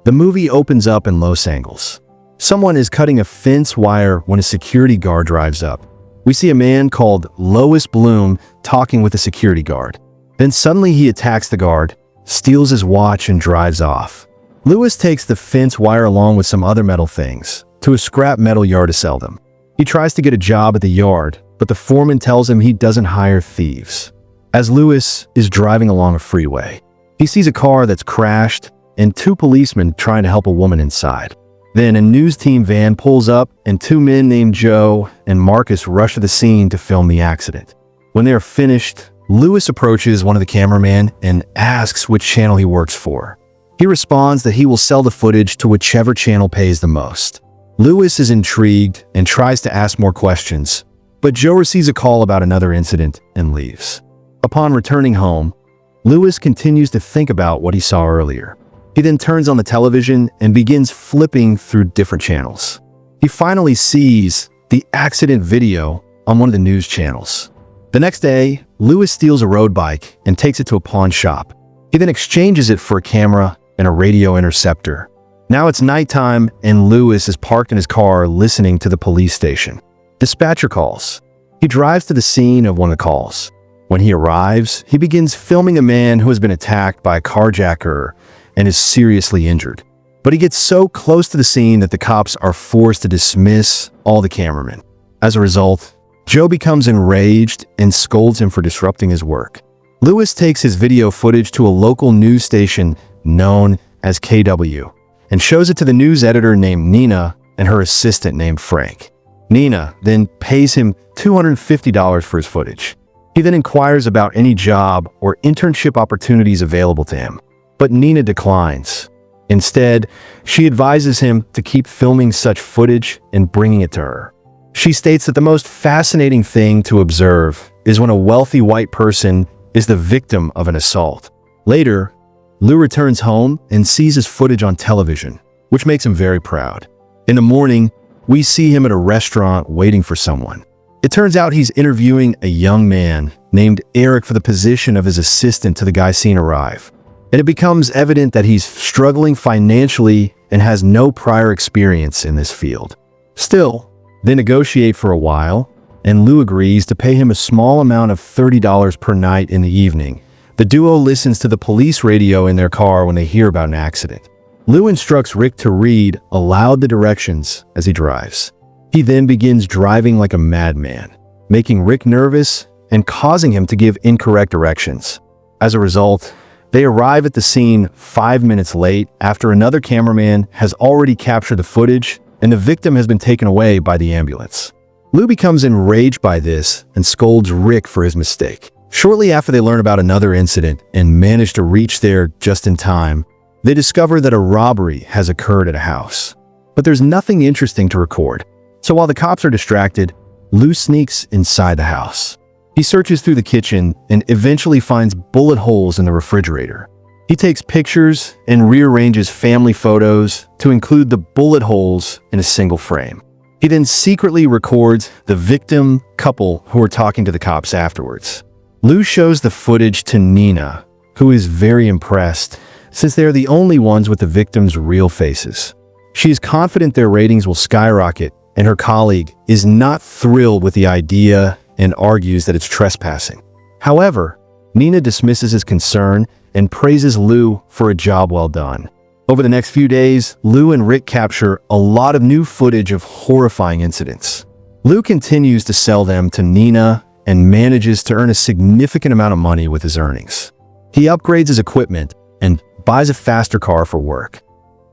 The movie opens up in Los Angeles. Someone is cutting a fence wire when a security guard drives up. We see a man called Lois Bloom talking with a security guard. Then suddenly he attacks the guard, steals his watch, and drives off. Lewis takes the fence wire along with some other metal things to a scrap metal yard to sell them. He tries to get a job at the yard, but the foreman tells him he doesn't hire thieves. As Lewis is driving along a freeway, he sees a car that's crashed and two policemen trying to help a woman inside. Then a news team van pulls up and two men named Joe and Marcus rush to the scene to film the accident. When they are finished, Lewis approaches one of the cameramen and asks which channel he works for. He responds that he will sell the footage to whichever channel pays the most. Lewis is intrigued and tries to ask more questions, but Joe receives a call about another incident and leaves. Upon returning home, Lewis continues to think about what he saw earlier. He then turns on the television and begins flipping through different channels. He finally sees the accident video on one of the news channels. The next day, Lewis steals a road bike and takes it to a pawn shop. He then exchanges it for a camera and a radio interceptor. Now it's nighttime and Lewis is parked in his car listening to the police station. Dispatcher calls. He drives to the scene of one of the calls. When he arrives, he begins filming a man who has been attacked by a carjacker and is seriously injured. But he gets so close to the scene that the cops are forced to dismiss all the cameramen. As a result, Joe becomes enraged and scolds him for disrupting his work. Lewis takes his video footage to a local news station known as KW and shows it to the news editor named Nina and her assistant named Frank. Nina then pays him $250 for his footage. He then inquires about any job or internship opportunities available to him, but Nina declines. Instead, she advises him to keep filming such footage and bringing it to her. She states that the most fascinating thing to observe is when a wealthy white person is the victim of an assault. Later, Lou returns home and sees his footage on television, which makes him very proud. In the morning, we see him at a restaurant waiting for someone. It turns out he's interviewing a young man named Eric for the position of his assistant to the guy seen arrive. And it becomes evident that he's struggling financially and has no prior experience in this field. Still, they negotiate for a while, and Lou agrees to pay him a small amount of $30 per night in the evening. The duo listens to the police radio in their car when they hear about an accident. Lou instructs Rick to read aloud the directions as he drives. He then begins driving like a madman, making Rick nervous and causing him to give incorrect directions. As a result, they arrive at the scene 5 minutes late after another cameraman has already captured the footage and the victim has been taken away by the ambulance. Lou becomes enraged by this and scolds Rick for his mistake. Shortly after they learn about another incident and manage to reach there just in time, they discover that a robbery has occurred at a house. But there's nothing interesting to record. So while the cops are distracted, Lou sneaks inside the house. He searches through the kitchen and eventually finds bullet holes in the refrigerator. He takes pictures and rearranges family photos to include the bullet holes in a single frame. He then secretly records the victim couple who are talking to the cops afterwards. Lou shows the footage to Nina, who is very impressed since they are the only ones with the victims' real faces. She is confident their ratings will skyrocket, and her colleague is not thrilled with the idea and argues that it's trespassing. However, Nina dismisses his concern and praises Lou for a job well done. Over the next few days, Lou and Rick capture a lot of new footage of horrifying incidents. Lou continues to sell them to Nina and manages to earn a significant amount of money with his earnings. He upgrades his equipment and buys a faster car for work.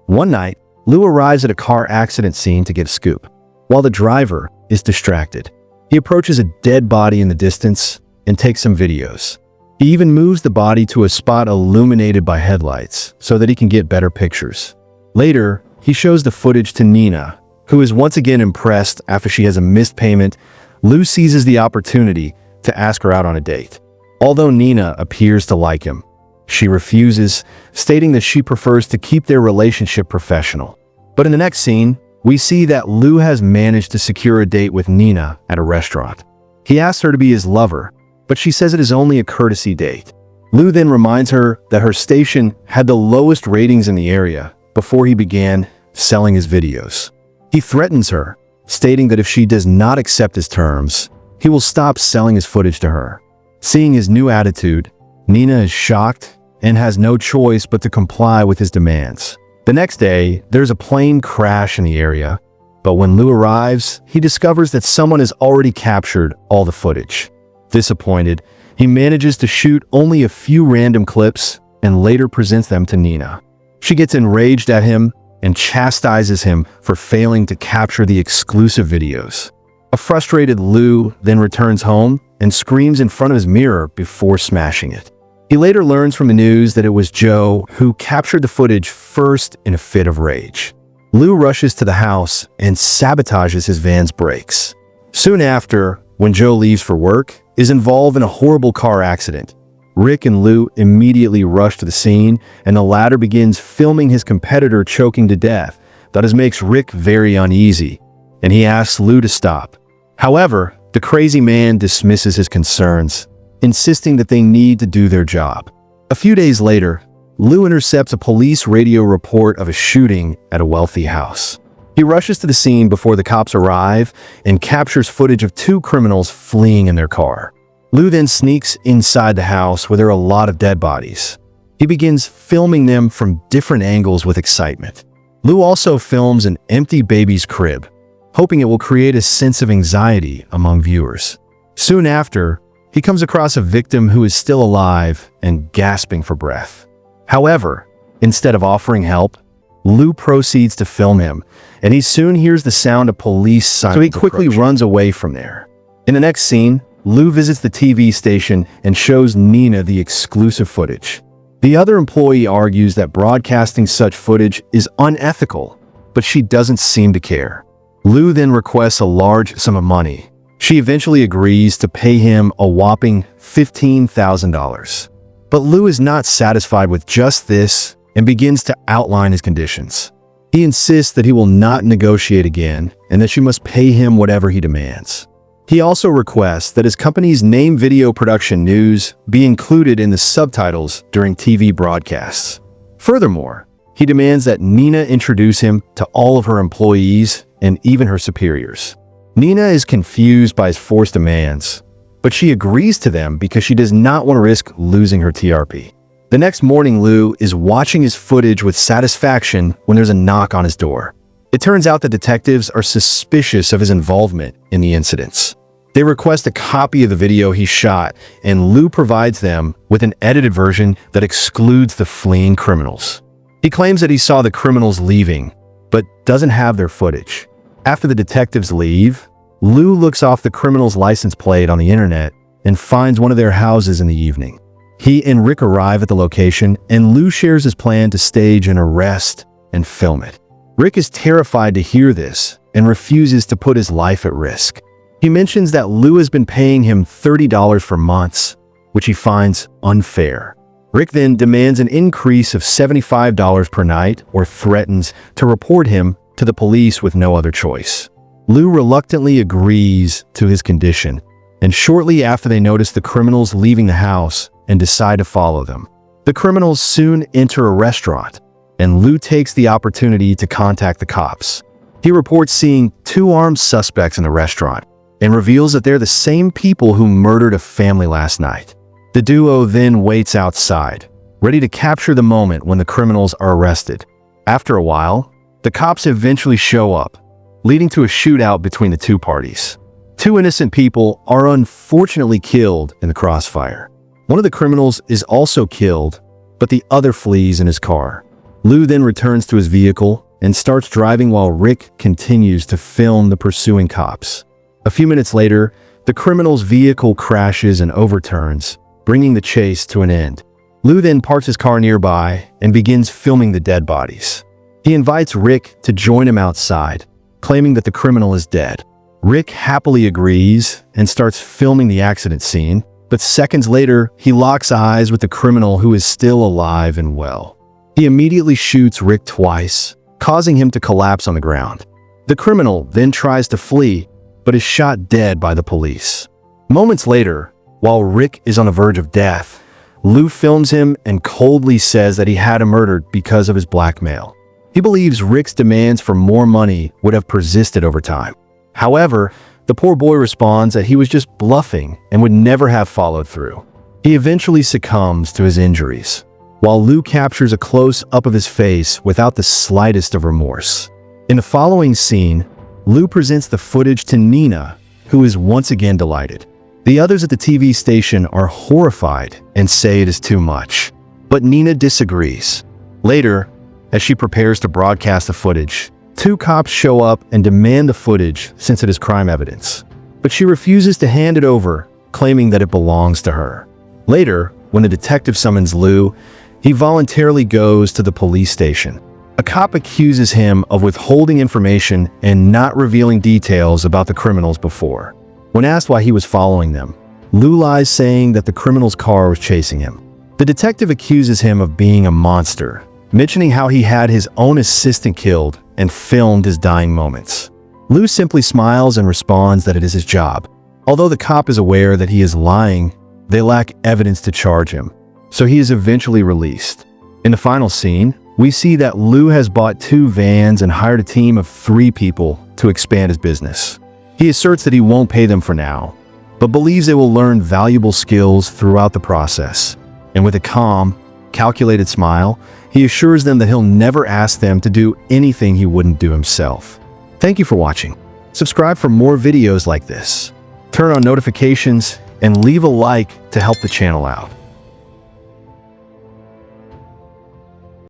One night, Lou arrives at a car accident scene to get a scoop. While the driver is distracted, he approaches a dead body in the distance and takes some videos. He even moves the body to a spot illuminated by headlights so that he can get better pictures. Later, he shows the footage to Nina, who is once again impressed after she has a missed payment. Lou seizes the opportunity to ask her out on a date. Although Nina appears to like him, she refuses, stating that she prefers to keep their relationship professional. But in the next scene, we see that Lou has managed to secure a date with Nina at a restaurant. He asks her to be his lover, but she says it is only a courtesy date. Lou then reminds her that her station had the lowest ratings in the area before he began selling his videos. He threatens her, stating that if she does not accept his terms, he will stop selling his footage to her. Seeing his new attitude, Nina is shocked and has no choice but to comply with his demands. The next day, there's a plane crash in the area, but when Lou arrives, he discovers that someone has already captured all the footage. Disappointed, he manages to shoot only a few random clips and later presents them to Nina. She gets enraged at him and chastises him for failing to capture the exclusive videos. A frustrated Lou then returns home and screams in front of his mirror before smashing it. He later learns from the news that it was Joe who captured the footage first in a fit of rage. Lou rushes to the house and sabotages his van's brakes. Soon after, when Joe leaves for work, is involved in a horrible car accident. Rick and Lou immediately rush to the scene, and the latter begins filming his competitor choking to death. That makes Rick very uneasy, and he asks Lou to stop. However, the crazy man dismisses his concerns, insisting that they need to do their job. A few days later, Lou intercepts a police radio report of a shooting at a wealthy house. He rushes to the scene before the cops arrive and captures footage of two criminals fleeing in their car. Lou then sneaks inside the house where there are a lot of dead bodies. He begins filming them from different angles with excitement. Lou also films an empty baby's crib, hoping it will create a sense of anxiety among viewers. Soon after, he comes across a victim who is still alive and gasping for breath. However, instead of offering help, Lou proceeds to film him, and he soon hears the sound of police sirens, so he quickly runs away from there. In the next scene, Lou visits the TV station and shows Nina the exclusive footage. The other employee argues that broadcasting such footage is unethical, but she doesn't seem to care. Lou then requests a large sum of money. She eventually agrees to pay him a whopping $15,000. But Lou is not satisfied with just this and begins to outline his conditions. He insists that he will not negotiate again and that she must pay him whatever he demands. He also requests that his company's name video production news be included in the subtitles during TV broadcasts. Furthermore, he demands that Nina introduce him to all of her employees and even her superiors. Nina is confused by his forced demands, but she agrees to them because she does not want to risk losing her TRP. The next morning, Lou is watching his footage with satisfaction when there's a knock on his door. It turns out the detectives are suspicious of his involvement in the incidents. They request a copy of the video he shot, and Lou provides them with an edited version that excludes the fleeing criminals. He claims that he saw the criminals leaving, but doesn't have their footage. After the detectives leave, Lou looks off the criminals' license plate on the internet and finds one of their houses in the evening. He and Rick arrive at the location, and Lou shares his plan to stage an arrest and film it. Rick is terrified to hear this and refuses to put his life at risk. He mentions that Lou has been paying him $30 for months, which he finds unfair. Rick then demands an increase of $75 per night or threatens to report him to the police with no other choice. Lou reluctantly agrees to his condition, and shortly after they notice the criminals leaving the house and decide to follow them. The criminals soon enter a restaurant, and Lou takes the opportunity to contact the cops. He reports seeing two armed suspects in the restaurant and reveals that they're the same people who murdered a family last night. The duo then waits outside, ready to capture the moment when the criminals are arrested. After a while, the cops eventually show up, leading to a shootout between the two parties. Two innocent people are unfortunately killed in the crossfire. One of the criminals is also killed, but the other flees in his car. Lou then returns to his vehicle and starts driving while Rick continues to film the pursuing cops. A few minutes later, the criminal's vehicle crashes and overturns, bringing the chase to an end. Lou then parks his car nearby and begins filming the dead bodies. He invites Rick to join him outside, claiming that the criminal is dead. Rick happily agrees and starts filming the accident scene, but seconds later, he locks eyes with the criminal who is still alive and well. He immediately shoots Rick twice, causing him to collapse on the ground. The criminal then tries to flee, but is shot dead by the police. Moments later, while Rick is on the verge of death, Lou films him and coldly says that he had him murdered because of his blackmail. He believes Rick's demands for more money would have persisted over time. However, the poor boy responds that he was just bluffing and would never have followed through. He eventually succumbs to his injuries, while Lou captures a close-up of his face without the slightest of remorse. In the following scene, Lou presents the footage to Nina, who is once again delighted. The others at the TV station are horrified and say it is too much, but Nina disagrees. Later, as she prepares to broadcast the footage, 2 cops show up and demand the footage since it is crime evidence. But she refuses to hand it over, claiming that it belongs to her. Later, when a detective summons Lou, he voluntarily goes to the police station. A cop accuses him of withholding information and not revealing details about the criminals before. When asked why he was following them, Lou lies, saying that the criminal's car was chasing him. The detective accuses him of being a monster, mentioning how he had his own assistant killed and filmed his dying moments. Lou simply smiles and responds that it is his job. Although the cop is aware that he is lying, they lack evidence to charge him, so he is eventually released. In the final scene, we see that Lou has bought 2 vans and hired a team of 3 people to expand his business. He asserts that he won't pay them for now, but believes they will learn valuable skills throughout the process. And with a calm, calculated smile, he assures them that he'll never ask them to do anything he wouldn't do himself. Thank you for watching. Subscribe for more videos like this. Turn on notifications and leave a like to help the channel out.